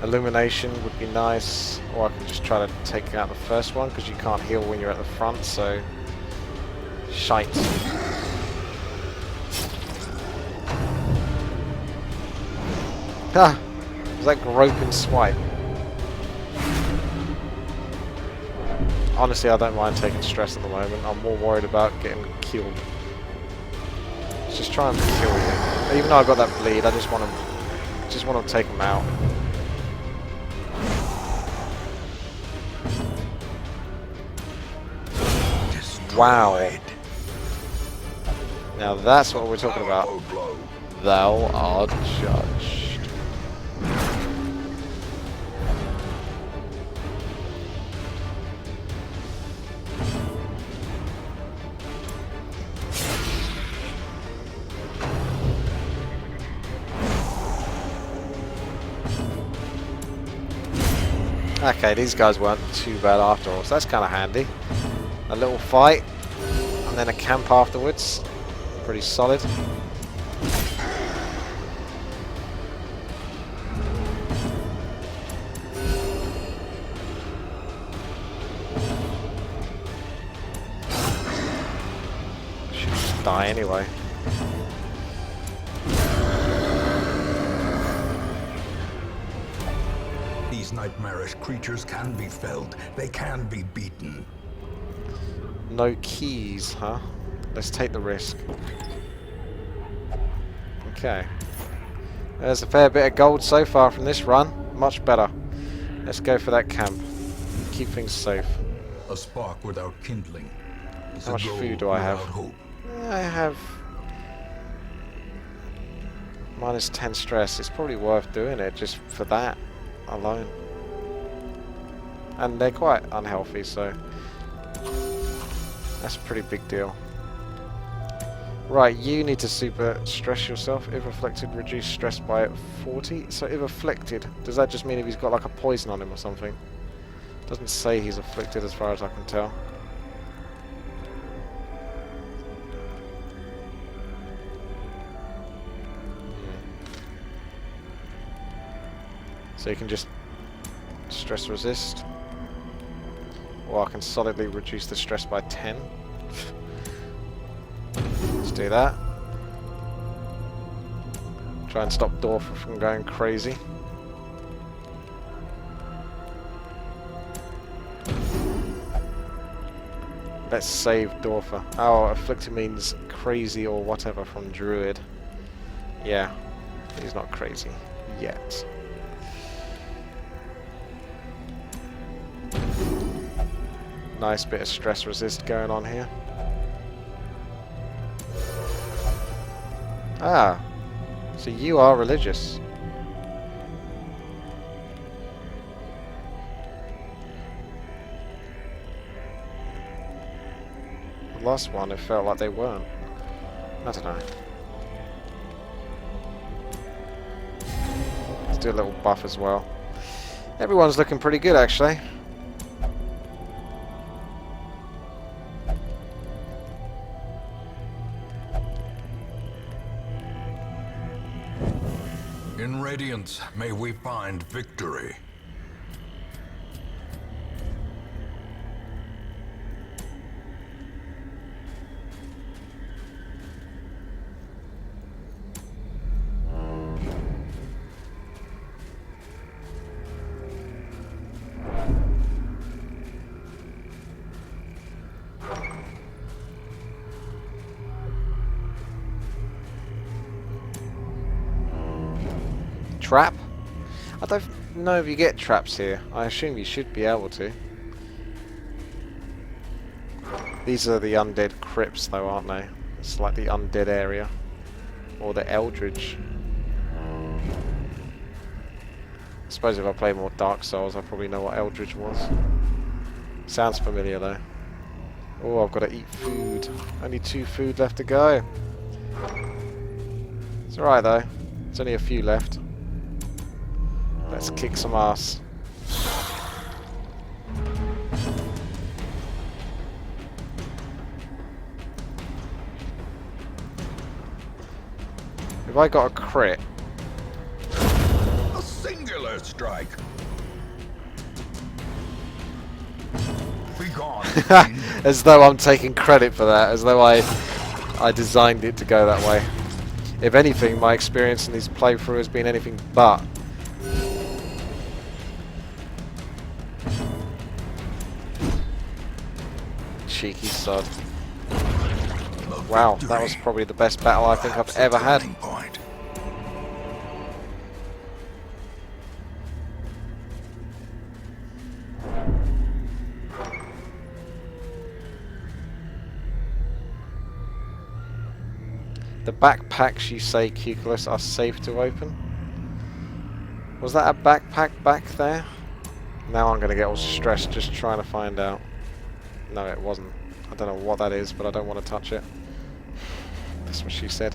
Illumination would be nice, or I can just try to take out the first one because you can't heal when you're at the front, so shite. Ah! Was that groping swipe? Honestly, I don't mind taking stress at the moment. I'm more worried about getting killed. Just try and kill you. Even though I got that bleed, I just want to take him out. Wow. Now that's what we're talking about. Thou art judged. Okay, these guys weren't too bad after all, so that's kind of handy. A little fight, and then a camp afterwards. Pretty solid. Should just die anyway. These nightmarish creatures can be felled. They can be beaten. No keys, huh? Let's take the risk. Okay. There's a fair bit of gold so far from this run. Much better. Let's go for that camp. Keep things safe. A spark without kindling. How much food do I have? I have minus 10 stress. It's probably worth doing it just for that alone. And they're quite unhealthy, so that's a pretty big deal. Right, you need to super stress yourself. If afflicted, reduce stress by 40. So if afflicted, does that just mean if he's got like a poison on him or something? Doesn't say he's afflicted as far as I can tell. So you can just stress resist. Or I can solidly reduce the stress by 10. Let's do that. Try and stop Dorf from going crazy. Let's save Dorfer. Oh, afflicted means crazy or whatever from Druid. Yeah, he's not crazy yet. Nice bit of stress resist going on here. Ah, so you are religious. The last one, it felt like they weren't. I don't know. Let's do a little buff as well. Everyone's looking pretty good, actually. In Radiance, may we find victory. Trap? I don't know if you get traps here. I assume you should be able to. These are the undead crypts though, aren't they? It's like the undead area. Or the Eldritch. I suppose if I play more Dark Souls I probably know what Eldritch was. Sounds familiar though. Oh, I've got to eat food. Only 2 food left to go. It's alright though. There's only a few left. Let's kick some ass. Have I got a crit? A singular strike. Be gone. As though I'm taking credit for that, as though I designed it to go that way. If anything, my experience in this playthrough has been anything but. Cheeky sod. Wow, that was probably the best battle I think I've ever had. The backpacks, you say, Cuculus, are safe to open? Was that a backpack back there? Now I'm going to get all stressed just trying to find out. No, it wasn't. I don't know what that is, but I don't want to touch it. That's what she said.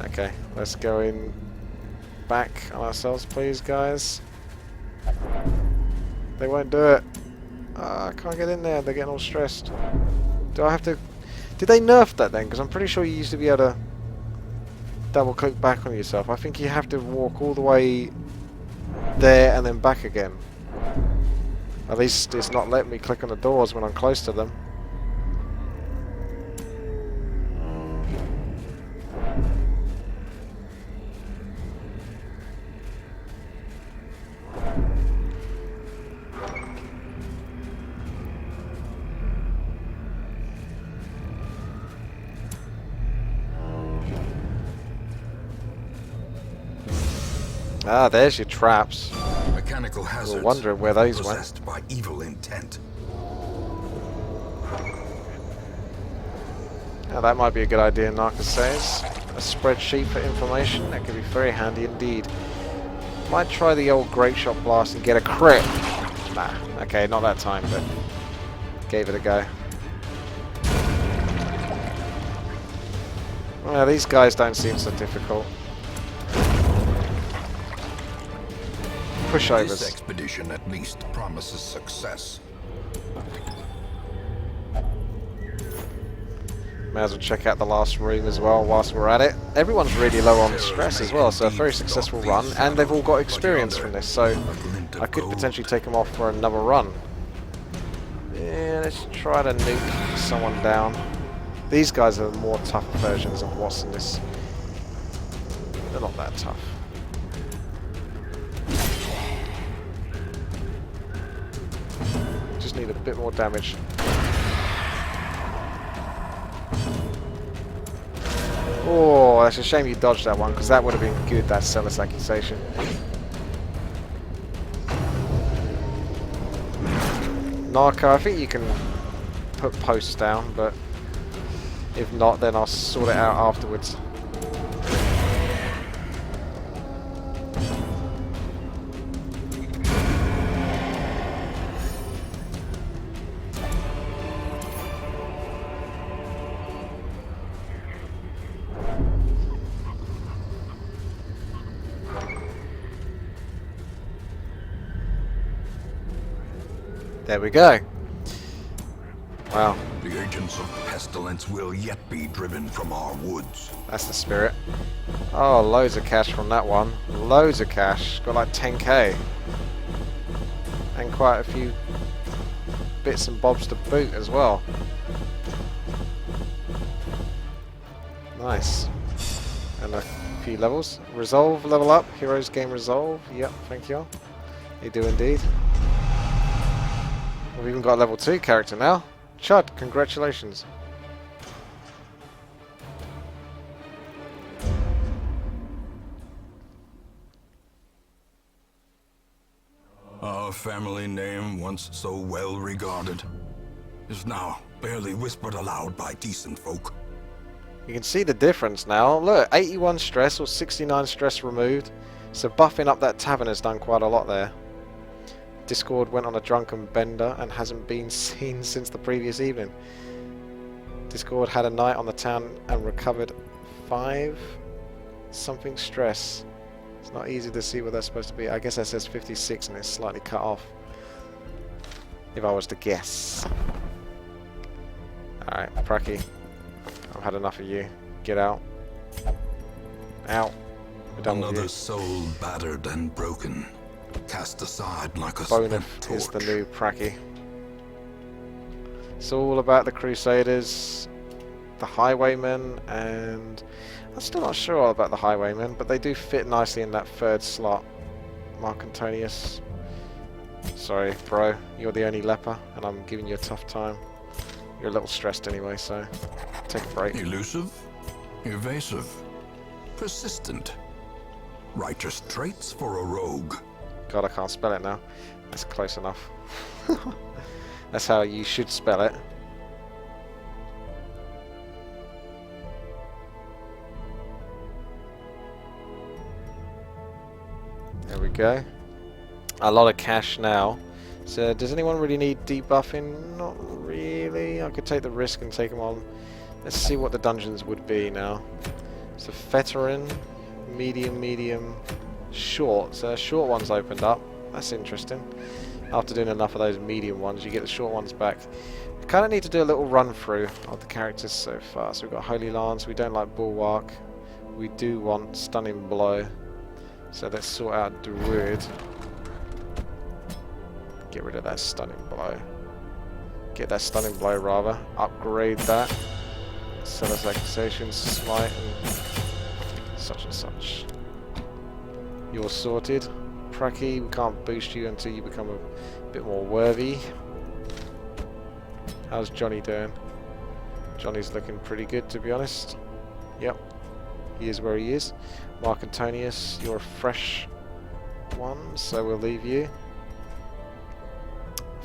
Okay, let's go in back on ourselves, please, guys. They won't do it. I can't get in there. They're getting all stressed. Do I have to... Did they nerf that then? Because I'm pretty sure you used to be able to double click back on yourself. I think you have to walk all the way there and then back again. At least it's not letting me click on the doors when I'm close to them. Ah, there's your traps. Mechanical hazards. We're wondering where those went. Possessed by evil intent. Now that might be a good idea, Narcus says. A spreadsheet for information. That could be very handy indeed. Might try the old Great Shot Blast and get a crit. Nah, okay, not that time, but gave it a go. Well, these guys don't seem so difficult. Pushovers. This expedition at least promises success. May as well check out the last room as well whilst we're at it. Everyone's really low on stress as well, so a very successful run, and they've all got experience from this, so I could potentially take them off for another run. Yeah, let's try to nuke someone down. These guys are more tough versions of what's in this. They're not that tough. Just need a bit more damage. Oh, that's a shame you dodged that one, because that would have been good, that Zealous Accusation. Narco, I think you can put posts down, but if not, then I'll sort it out afterwards. There we go. Wow. The agents of pestilence will yet be driven from our woods. That's the spirit. Oh, loads of cash from that one. Loads of cash. Got like 10k. And quite a few bits and bobs to boot as well. Nice. And a few levels. Resolve, level up. Heroes gain resolve. Yep, thank you. You do indeed. We've even got a level 2 character now. Chud, congratulations. Our family name, once so well regarded, is now barely whispered aloud by decent folk. You can see the difference now. Look, 81 stress or 69 stress removed. So buffing up that tavern has done quite a lot there. Discord went on a drunken bender and hasn't been seen since the previous evening. Discord had a night on the town and recovered 5 something stress. It's not easy to see what that's supposed to be. I guess that says 56 and it's slightly cut off. If I was to guess. Alright, Pracky. I've had enough of you. Get out. Out. We're done with you. Another soul battered and broken. Cast aside like a Bonif spent is the torch. new Pracky. It's all about the Crusaders, the Highwaymen, and I'm still not sure about the Highwaymen, but they do fit nicely in that 3rd slot. Mark Antonius. Sorry, bro, you're the only leper, and I'm giving you a tough time. You're a little stressed anyway, so take a break. Elusive, evasive, persistent. Righteous traits for a rogue. God, I can't spell it now. That's close enough. That's how you should spell it. There we go. A lot of cash now. So, does anyone really need debuffing? Not really. I could take the risk and take them on. Let's see what the dungeons would be now. So, veteran, medium, short. So, short ones opened up. That's interesting. After doing enough of those medium ones, you get the short ones back. We kind of need to do a little run through of the characters so far. So, we've got Holy Lance. We don't like Bulwark. We do want Stunning Blow. So, let's sort out Druid. Get rid of that Stunning Blow. Get that Stunning Blow, rather. Upgrade that. Zealous Accusation, Smite, and such and such. You're sorted. Pracky, we can't boost you until you become a bit more worthy. How's Johnny doing? Johnny's looking pretty good, to be honest. Yep. He is where he is. Mark Antonius, you're a fresh one, so we'll leave you.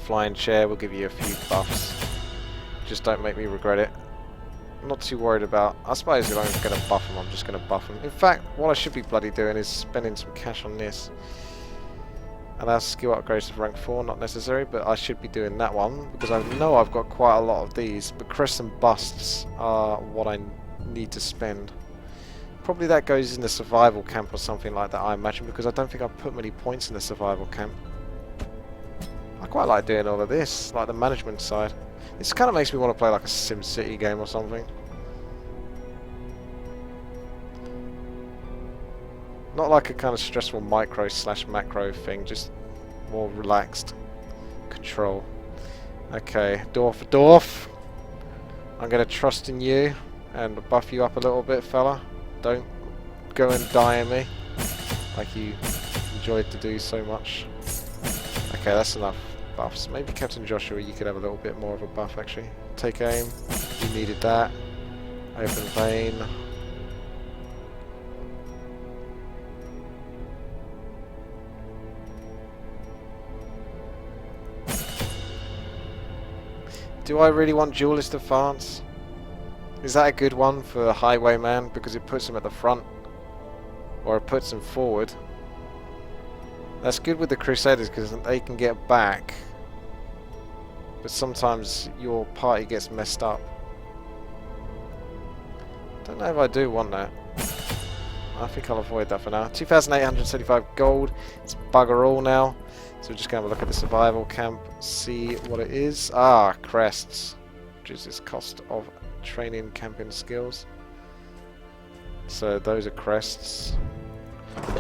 Flying Chair, we'll give you a few buffs. Just don't make me regret it. I'm not too worried about... I suppose if I'm going to buff him, I'm just going to buff him. In fact, what I should be bloody doing is spending some cash on this. Allow skill upgrades to rank 4, not necessary, but I should be doing that one, because I know I've got quite a lot of these, but crests and busts are what I need to spend. Probably that goes in the survival camp or something like that, I imagine, because I don't think I've put many points in the survival camp. I quite like doing all of this, like the management side. This kind of makes me want to play like a SimCity game or something. Not like a kind of stressful micro/macro thing, just more relaxed control. Okay, Dwarf. I'm going to trust in you and buff you up a little bit, fella. Don't go and die on me like you enjoyed to do so much. Okay, that's enough buffs. Maybe Captain Joshua, you could have a little bit more of a buff actually. Take aim. You needed that. Open vein. Do I really want Duelist Advance? Is that a good one for Highwayman because it puts him at the front? Or it puts him forward? That's good with the Crusaders because they can get back. But sometimes your party gets messed up. Don't know if I do want that. I think I'll avoid that for now. 2,875 gold. It's bugger all now. So we're just going to have a look at the survival camp, see what it is. Ah, crests, which is its cost of training camping skills. So those are crests.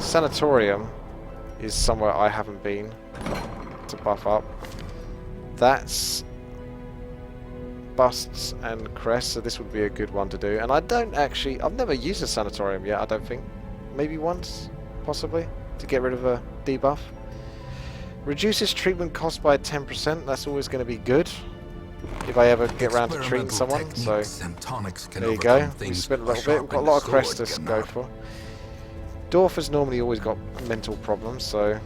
Sanatorium is somewhere I haven't been to buff up. That's busts and crests, so this would be a good one to do. And I don't actually, I've never used a sanatorium yet, I don't think. Maybe once, possibly, to get rid of a debuff. Reduces treatment cost by 10%, that's always going to be good if I ever get around to treating someone. So there you go, we spent a little bit, we've got a lot of crests to go for. Dorf has normally always got mental problems, so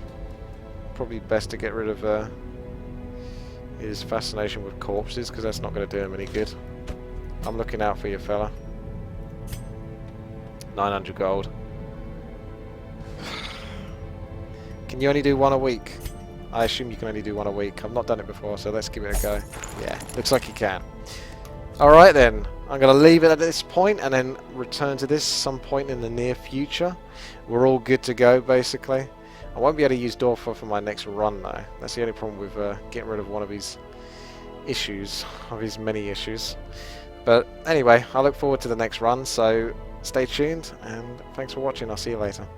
probably best to get rid of his fascination with corpses, because that's not going to do him any good. I'm looking out for you, fella. 900 gold. Can you only do one a week? I assume you can only do one a week. I've not done it before, so let's give it a go. Yeah, looks like you can. Alright then, I'm going to leave it at this point and then return to this some point in the near future. We're all good to go, basically. I won't be able to use Dorfa for my next run, though. That's the only problem with getting rid of one of his issues, of his many issues. But anyway, I look forward to the next run, so stay tuned, and thanks for watching. I'll see you later.